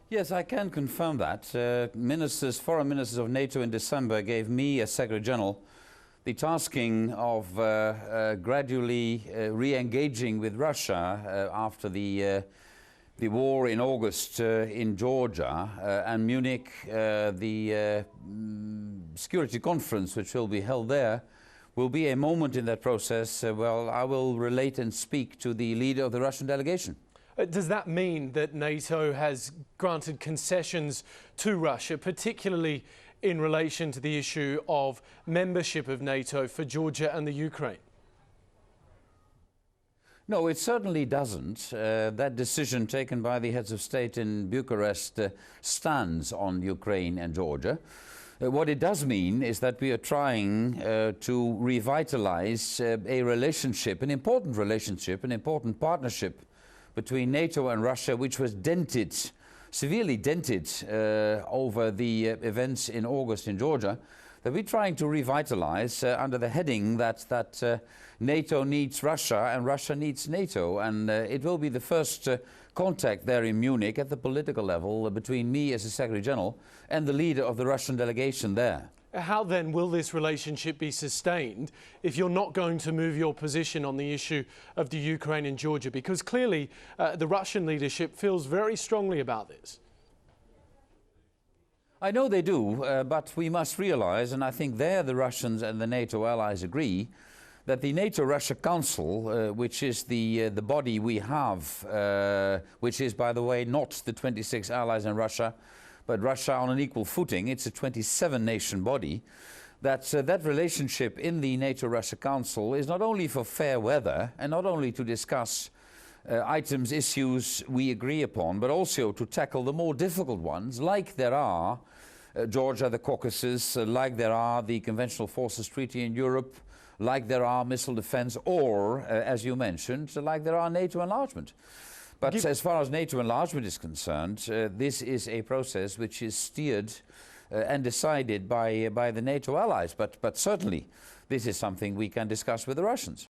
Yes, I can confirm that. Foreign ministers of NATO in December gave me, as Secretary General, the tasking of gradually re-engaging with Russia after the war in August in Georgia and Munich, the security conference which will be held there will be a moment in that process. Well, I will relate and speak to the leader of the Russian delegation. Does that mean that NATO has granted concessions to Russia, particularly in relation to the issue of membership of NATO for Georgia and the Ukraine? No, it certainly doesn't. That decision taken by the heads of state in Bucharest stands on Ukraine and Georgia. What it does mean is that we are trying to revitalize a relationship, an important partnership between NATO and Russia, which was dented, severely dented over the events in August in Georgia, that we're trying to revitalize under the heading that NATO needs Russia and Russia needs NATO. And it will be the first contact there in Munich at the political level between me as the Secretary General and the leader of the Russian delegation there. How then will this relationship be sustained if you're not going to move your position on the issue of the Ukraine and Georgia? Because clearly the Russian leadership feels very strongly about this. I know they do, but we must realize, and I think there the Russians and the NATO allies agree, that the NATO-Russia Council, which is the body we have, which is, by the way, not the 26 allies in Russia, but Russia on an equal footing, it's a 27-nation body, that relationship in the NATO-Russia Council is not only for fair weather and not only to discuss issues we agree upon, but also to tackle the more difficult ones, like there are Georgia, the Caucasus, like there are the Conventional Forces Treaty in Europe, like there are missile defense, or, as you mentioned, like there are NATO enlargement. But as far as NATO enlargement is concerned, this is a process which is steered and decided by the NATO allies. But certainly, this is something we can discuss with the Russians.